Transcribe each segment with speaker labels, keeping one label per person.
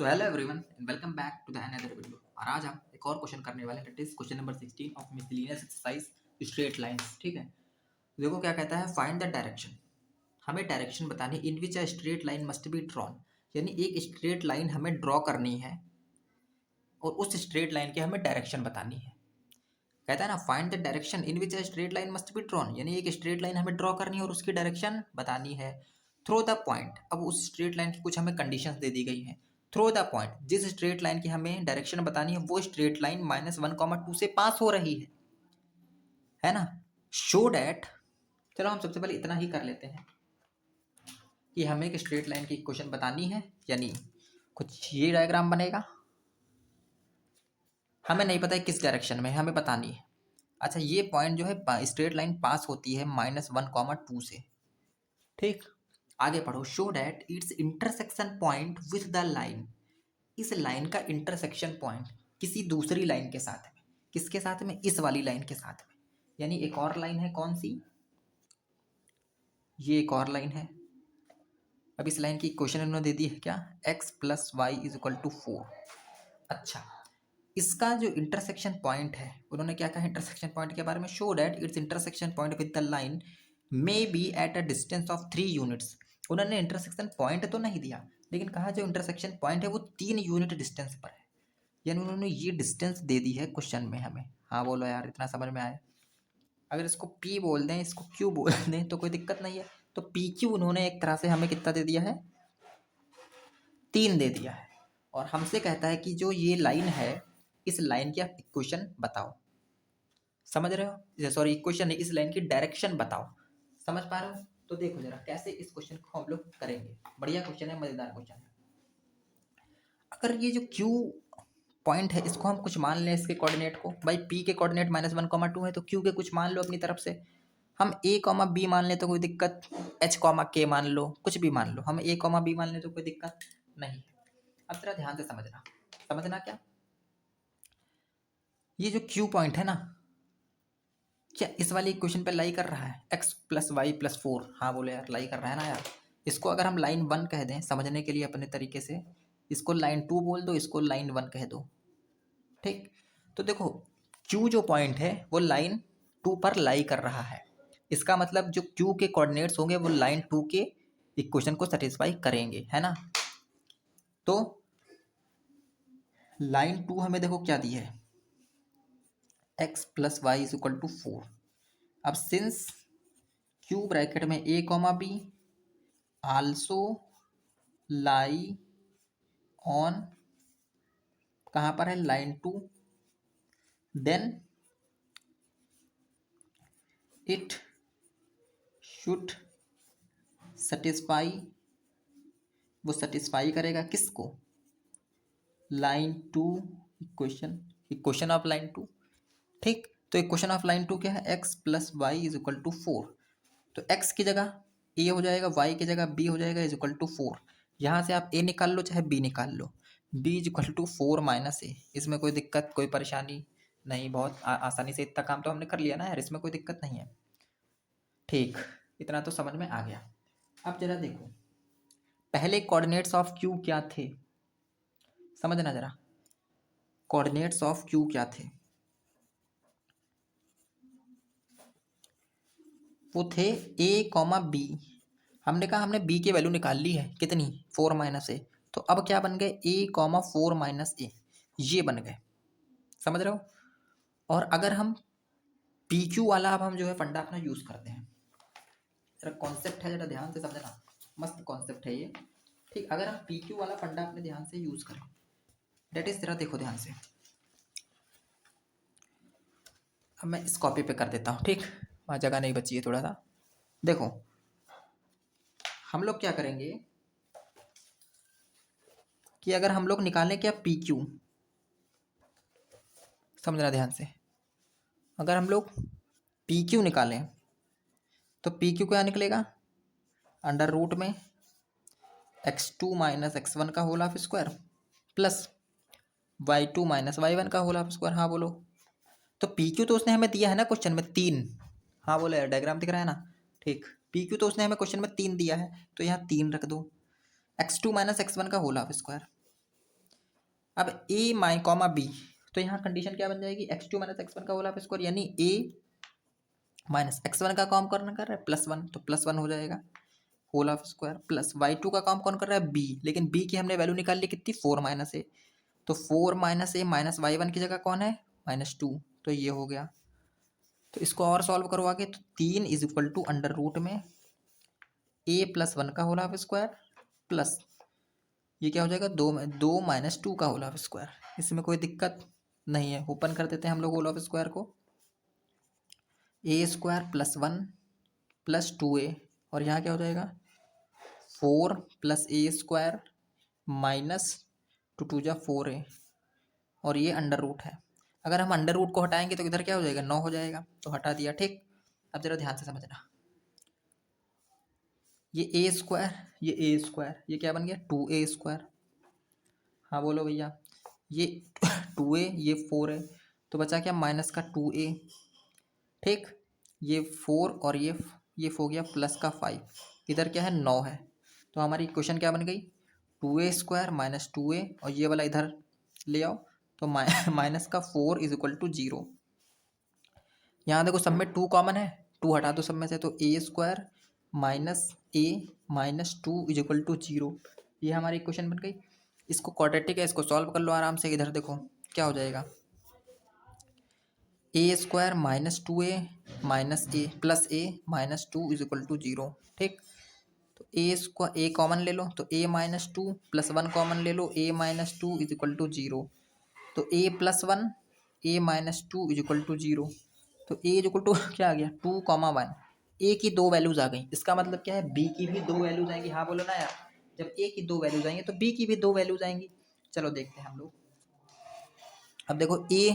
Speaker 1: So hello everyone and welcome back to the another video. और आज हम एक और क्वेश्चन करने वाले हैं, that is question number 16 of miscellaneous exercise straight lines. ठीक है, देखो क्या कहता है, फाइंड द डायरेक्शन। हमें डायरेक्शन बतानी in which a straight line must be drawn, यानी एक स्ट्रेट लाइन हमें ड्रॉ करनी है और उस स्ट्रेट लाइन की हमें डायरेक्शन बतानी है। कहता है ना, find the direction in which a straight line must be drawn, यानी एक स्ट्रेट लाइन हमें ड्रॉ करनी है और उसकी डायरेक्शन बतानी है। थ्रो द पॉइंट, अब उस स्ट्रेट लाइन की कुछ हमें कंडीशंस दे दी गई हैं। थ्रो द पॉइंट, जिस स्ट्रेट लाइन की हमें डायरेक्शन बतानी है वो स्ट्रेट लाइन -1, 2 से पास हो रही है ना। शो डैट, चलो हम सबसे पहले इतना ही कर लेते हैं कि हमें एक स्ट्रेट लाइन की इक्वेशन बतानी है, यानी कुछ ये डायग्राम बनेगा। हमें नहीं पता है किस डायरेक्शन में, हमें बतानी है। अच्छा, ये पॉइंट जो है स्ट्रेट लाइन पास होती है -1, 2 से। ठीक, आगे पढ़ो। Show that it's intersection point with the line, इस लाइन का इंटरसेक्शन पॉइंट किसी दूसरी लाइन के साथ में, किसके साथ में, इस वाली लाइन के साथ में। यानी एक और लाइन है, कौन सी, ये एक और लाइन है। अब इस लाइन की इक्वेशन इन्होंने दे दी है क्या, x + y = 4। अच्छा, इसका जो इंटरसेक्शन पॉइंट है, उन्होंने क्या कहा इंटरसेक्शन पॉइंट के बारे में, show that it's intersection point with the line may be at a distance of 3 units. उन्होंने इंटरसेक्शन पॉइंट तो नहीं दिया, लेकिन कहा जो इंटरसेक्शन पॉइंट है वो 3 यूनिट डिस्टेंस पर है। यानी उन्होंने ये डिस्टेंस दे दी है क्वेश्चन में हमें। हाँ बोलो यार, इतना समझ में आया। अगर इसको पी बोल दें, इसको क्यू बोल दें तो कोई दिक्कत नहीं है। तो पी क्यू उन्होंने एक तरह से हमें कितना दे दिया है, 3 दे दिया है। और हमसे कहता है कि जो ये लाइन है, इस लाइन की आप इक्वेशन बताओ। समझ रहे हो, सॉरी इक्वेशन नहीं, इस लाइन की डायरेक्शन बताओ। समझ पा रहे हो? तो देखो जरा कैसे इस क्वेश्चन को हम लोग करेंगे। बढ़िया क्वेश्चन है, मजेदार क्वेश्चन है। अगर ये जो क्यू पॉइंट है, इसको हम कुछ मान लें, इसके कोऑर्डिनेट को, भाई पी के कोऑर्डिनेट -1, 2 है, तो क्यू के कुछ मान लो अपनी तरफ से। हम a, b मान लें तो कोई दिक्कत, h, k मान लो, कुछ भी मान लो, हम a, b मान लें तो कोई दिक्कत नहीं है। अब जरा ध्यान से समझना, समझना क्या, ये जो क्यू पॉइंट है ना, क्या इस वाली इक्वेशन पे लाई कर रहा है, x + y + 4। हाँ बोले यार, लाई कर रहा है ना यार। इसको अगर हम लाइन 1 कह दें समझने के लिए अपने तरीके से, इसको लाइन 2 बोल दो, इसको लाइन 1 कह दो। ठीक, तो देखो Q जो पॉइंट है वो लाइन 2 पर लाई कर रहा है। इसका मतलब जो Q के कोऑर्डिनेट्स होंगे वो लाइन 2 के इक्वेशन को सेटिस्फाई करेंगे, है ना। तो लाइन 2 हमें देखो क्या दी है, x + y = 4। अब सिंस Q ब्रैकेट में a, b also lie on, कहाँ पर है, line 2, then it should satisfy, वो सेटिस्फाई करेगा किसको, line 2 equation, equation of line 2। ठीक, तो इक्वेशन ऑफ लाइन 2 क्या है, x + y = 4। तो x की जगह a हो जाएगा, y की जगह b हो जाएगा, = 4। यहाँ से आप a निकाल लो चाहे b निकाल लो, b = 4 - a। इसमें कोई दिक्कत, कोई परेशानी नहीं, बहुत आसानी से इतना काम तो हमने कर लिया ना यार, इसमें कोई दिक्कत नहीं है। ठीक, इतना तो समझ में आ गया। अब जरा देखो, पहले कोऑर्डिनेट्स ऑफ q क्या थे, समझना जरा, कोऑर्डिनेट्स ऑफ q क्या थे, वो थे a, b। हमने कहा हमने b की वैल्यू निकाल ली है, कितनी, 4 - a। तो अब क्या बन गए, a, 4 - a, ये बन गए। समझ रहे हो। और अगर हम पी क्यू वाला, अब हम जो है फंडा अपना यूज़ करते हैं, जरा कॉन्सेप्ट है, जरा ध्यान से समझना, मस्त कॉन्सेप्ट है ये। ठीक, अगर हम पी क्यू वाला फंडा अपने ध्यान से यूज़ करें, डेट इज, जरा देखो ध्यान से। अब मैं इस कॉपी पे कर देता हूँ, ठीक, वहाँ जगह नहीं बची है थोड़ा सा। देखो हम लोग क्या करेंगे कि अगर हम लोग निकालें क्या पी क्यू, समझना ध्यान से, अगर हम लोग पी क्यू निकालें तो पी क्यू क्या निकलेगा, √ में x2 - x1 का whole of square plus y2 - y1 का होल ऑफ स्क्वायर। हाँ बोलो। तो पी क्यू तो उसने हमें दिया है ना क्वेश्चन में 3। हाँ बोले यार, डायग्राम दिख रहा है ना। ठीक, पी क्यू तो उसने हमें क्वेश्चन में 3 दिया है, तो यहाँ 3 रख दो, x2 - x1 का होल ऑफ स्क्वायर अब ए माइ कॉमा बी, तो यहाँ कंडीशन क्या बन जाएगी, x2 माइनस x1 का होल हाफ स्क्वायर, यानी a माइनस x1 का काम कौन कर रहा है, +1, तो +1 हो जाएगा whole half square, plus y2 का काम कौन कर रहा है, b, लेकिन b की हमने वैल्यू निकाल ली कितनी, 4 माइनस ए, तो 4 माइनस ए माइनस y1 की जगह कौन है, -2, तो ये हो गया। तो इसको और सॉल्व करो आगे, तो 3 is equal to under root में a+1 का होल हाफ स्क्वायर प्लस ये क्या हो जाएगा, 2 माइनस 2 का होल हाफ स्क्वायर। इसमें कोई दिक्कत नहीं है, ओपन कर देते हैं हम लोग होल हाफ स्क्वायर को, a² + 1 + 2a, और यहाँ क्या हो जाएगा 4 + a² -2 2 जा 4a, और ये अंडर रूट है। अगर हम अंडर रूट को हटाएंगे तो इधर क्या हो जाएगा, 9 हो जाएगा, तो हटा दिया। ठीक, अब जरा ध्यान से समझना, ये a², ये a², ये क्या बन गया 2a²। हाँ बोलो भैया, ये 2a, ये 4 है, तो बचा क्या माइनस का 2a। ठीक, ये 4 और ये हो गया प्लस का 5, इधर क्या है 9 है, तो हमारी इक्वेशन क्या बन गई, 2a² - 2a, और ये वाला इधर ले आओ, तो माइनस का 4 इज इक्वल टू 0। यहाँ देखो सब में 2 कॉमन है, 2 हटा दो सब में से, तो a² - a - 2 is equal to 0, ये हमारी इक्वेशन बन गई। इसको क्वाड्रेटिक है, इसको सॉल्व कर लो आराम से। इधर देखो क्या हो जाएगा, a² - 2a - a plus a - 2 is equal to 0। ठीक, तो a कॉमन ले लो, तो a - 2 + 1 कॉमन ले लो, a - 2 इज इक्वल टू 0, तो a + 1 a - 2 is equal to 0, तो a इज इक्वल टू क्या आ गया 2, 1, a की 2 वैल्यूज आ गई। इसका मतलब क्या है, b की भी 2 वैल्यूज आएंगी। हाँ बोलो ना यार, जब a की 2 वैल्यूज आएंगी तो b की भी 2 वैल्यूज आएंगी। चलो देखते हैं हम लोग। अब देखो a,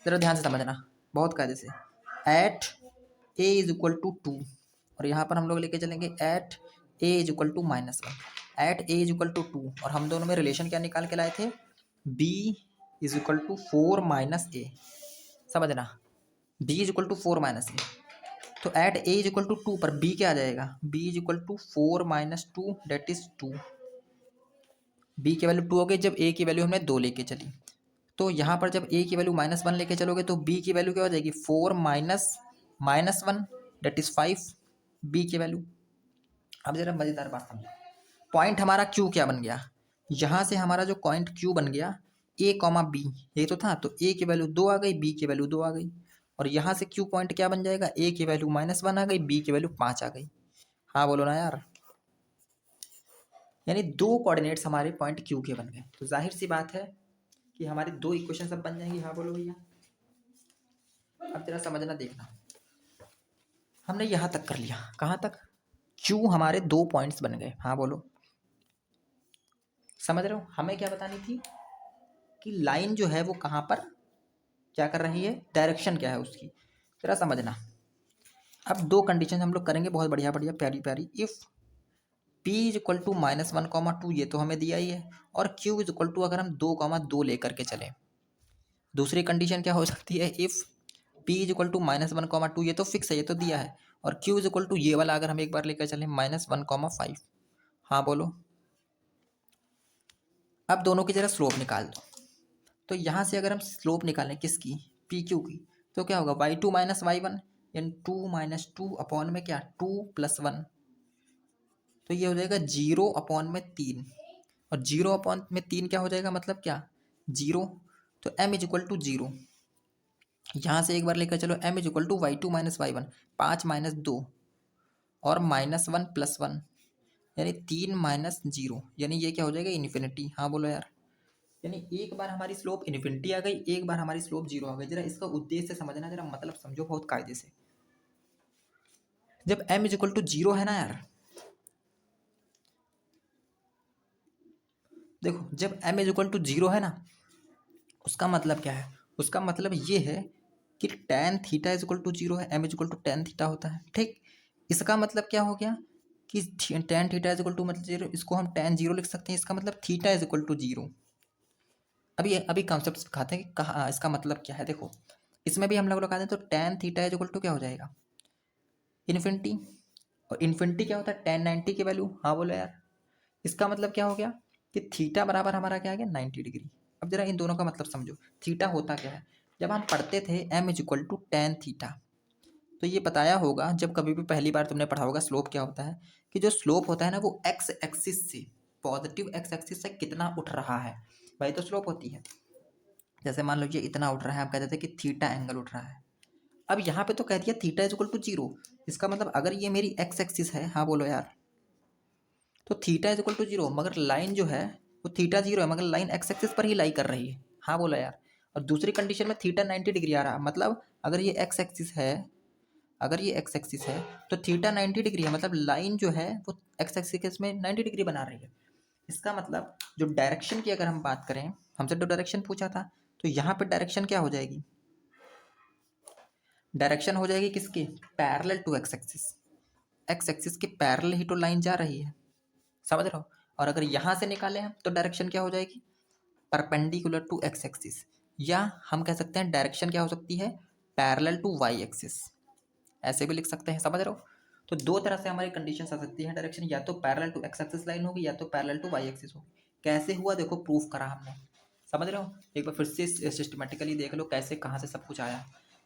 Speaker 1: जरा ध्यान से समझना बहुत कायदे से, at a is equal to 2, और यहाँ पर हम लोग लेके चलेंगे at a is equal to -1, at a is equal to 2, और हम दोनों में रिलेशन क्या निकाल के लाए थे, b is equal to 4 - a, समझना, b is equal to 4 - a, तो at a is equal to 2 पर b क्या आ जाएगा, b is equal to 4 - 2 that is 2, b की वैल्यू 2 हो गई जब a की वैल्यू हमने 2 लेके चली। तो यहाँ पर जब a की वैल्यू -1 लेके चलोगे तो b की वैल्यू क्या हो जाएगी, 4 - 1 डेट इज 5, b की वैल्यू। अब जरा मजेदार बात समझो, पॉइंट हमारा q क्या बन गया, यहाँ से हमारा जो पॉइंट q बन गया a, b, ये तो था, तो a की वैल्यू 2 आ गई, b की वैल्यू 2 आ गई, और यहाँ से q पॉइंट क्या बन जाएगा, a की वैल्यू -1 आ गई, b की वैल्यू 5 आ गई। हाँ बोलो ना यार, यानी 2 कोऑर्डिनेट्स हमारे पॉइंट q के बन गए, तो जाहिर सी बात है कि हमारी 2 इक्वेशन सब बन जाएंगी। हाँ बोलो भैया, अब जरा समझना देखना, हमने यहाँ तक कर लिया, कहाँ तक, q हमारे 2 पॉइंट्स बन गए। हाँ बोलो, समझ रहे हो, हमें क्या बतानी थी कि लाइन जो है वो कहाँ पर क्या कर रही है, डायरेक्शन क्या है उसकी, जरा समझना। अब 2 कंडीशन हम लोग करेंगे बहुत बढ़िया बढ़िया प्यारी प्यारी। If p is equal to -1, 2, ये तो हमें दिया ही है, और q इज इक्वल टू अगर हम 2, 2 लेकर के चलें, दूसरी कंडीशन क्या हो सकती है, if p is equal to -1, 2, ये तो फिक्स है, ये तो दिया है, और q इज इक्वल टू ये वाला अगर हम एक बार लेकर चलें -1, 5। हाँ बोलो, अब दोनों की जरा स्लोप निकाल दो। तो यहाँ से अगर हम स्लोप निकालें किसकी, पी क्यू की, तो क्या होगा y2 - y1, यानी 2 - 2 अपॉन में क्या 2 + 1, तो ये हो जाएगा 0 अपॉन में 3, और 0 अपॉन में 3 क्या हो जाएगा, मतलब क्या 0, तो m इज इक्वल टू 0। यहाँ से एक बार लेकर चलो, m is equal to y2 - y1, 5 - 2 और -1 + 1, यानी 3 - 0, यानी ये क्या हो जाएगा इन्फिनिटी। हाँ बोलो यार, यानी एक बार हमारी स्लोप इन्फिनिटी आ गई, एक बार हमारी स्लोप 0 आ गई। जरा इसका उद्देश्य समझना, जरा मतलब समझो बहुत कायदे से। जब m इज इक्वल टू 0 है ना यार, देखो जब m इज इक्वल टू 0 है ना, उसका मतलब क्या है, उसका मतलब ये है कि tan theta is equal to 0 है, m is equal to tan theta होता है। ठीक, इसका मतलब क्या हो गया कि tan theta is equal to मतलब 0, इसको हम tan 0 लिख सकते हैं, इसका मतलब थीटा इज इक्वल टू 0। अभी अभी कॉन्सेप्ट सिखाते हैं कि कहाँ इसका मतलब क्या है। देखो इसमें भी हम लोग लगा दें तो tan theta is equal to क्या हो जाएगा इन्फिनिटी, और इन्फिनिटी क्या होता है tan 90 की वैल्यू। हाँ बोलो यार, इसका मतलब क्या हो गया कि थीटा बराबर हमारा क्या आ गया 90 डिग्री। अब जरा इन दोनों का मतलब समझो, थीटा होता क्या है, जब हम पढ़ते थे m is equal to tan theta, तो ये बताया होगा जब कभी भी पहली बार तुमने पढ़ा होगा स्लोप क्या होता है, कि जो स्लोप होता है ना वो एक्स एक्सिस से, पॉजिटिव एक्स एक्सिस से कितना उठ रहा है, वही तो स्लोप होती है। जैसे मान लो ये इतना उठ रहा है, हम कहते थे कि थीटा एंगल उठ रहा है। अब यहाँ पे तो कह दिया थीटा इज इक्वल टू 0, इसका मतलब अगर ये मेरी एक्स एक्सिस है, हाँ बोलो यार, तो थीटा इज इक्वल टू 0, मगर लाइन जो है वो थीटा 0 है, मगर लाइन एक्स एक्सिस पर ही लाई कर रही है, हाँ बोला यार। और दूसरी कंडीशन में थीटा 90 डिग्री आ रहा है, मतलब अगर ये एक्स एक्सिस है, अगर ये एक्स एक्सिस है तो थीटा 90 डिग्री है, मतलब लाइन जो है वो एक्स एक्सिस में 90 डिग्री बना रही है। इसका मतलब जो डायरेक्शन की अगर हम बात करें, हमसे तो डायरेक्शन पूछा था, तो यहाँ पे डायरेक्शन क्या हो जाएगी, डायरेक्शन हो जाएगी किसकी, parallel to x axis, x axis के पैरेलल ही तो लाइन जा रही है, समझ रहे हो। और अगर यहाँ से निकालें हम तो डायरेक्शन क्या हो जाएगी, परपेंडिकुलर टू एक्स एक्सिस, या हम कह सकते हैं डायरेक्शन क्या हो सकती है, पैरेलल टू वाई एक्सिस, ऐसे भी लिख सकते हैं, समझ रहे हो। तो दो तरह से हमारी कंडीशन आ सकती है डायरेक्शन, या तो parallel to x axis line होगी, या तो पैरेलल टू वाई एक्सिस होगी। कैसे हुआ देखो, प्रूफ करा हमने, समझ रहे हो। एक बार फिर से सिस्टमेटिकली देख लो कैसे कहाँ से सब कुछ आया।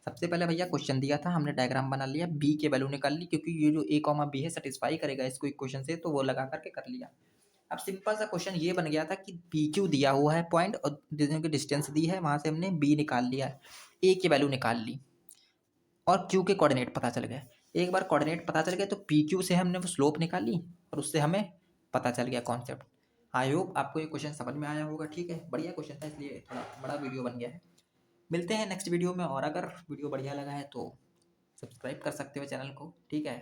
Speaker 1: सबसे पहले भैया क्वेश्चन दिया था, हमने डायग्राम बना लिया, बी के वैल्यू निकाल ली, क्योंकि ये जो ए कॉमा बी है सेटिस्फाई करेगा इसको इक्वेशन से, तो वो लगा करके कर लिया। अब सिंपल सा क्वेश्चन ये बन गया था कि पी क्यू दिया हुआ है पॉइंट, और की डिस्टेंस दी है, वहां से हमने बी निकाल लिया है, ए की वैल्यू निकाल ली, और क्यू के कोऑर्डिनेट पता चल गए। एक बार कोऑर्डिनेट पता चल गए तो पी क्यू से हमने वो स्लोप निकाली, और उससे हमें पता चल गया कॉन्सेप्ट। आई होप आपको ये क्वेश्चन समझ में आया होगा, ठीक है, बढ़िया क्वेश्चन था इसलिए थोड़ा बड़ा वीडियो बन गया है। मिलते हैं नेक्स्ट वीडियो में, और अगर वीडियो बढ़िया लगा है तो सब्सक्राइब कर सकते हो चैनल को, ठीक है,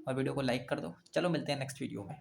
Speaker 1: और वीडियो को लाइक कर दो। चलो मिलते हैं नेक्स्ट वीडियो में।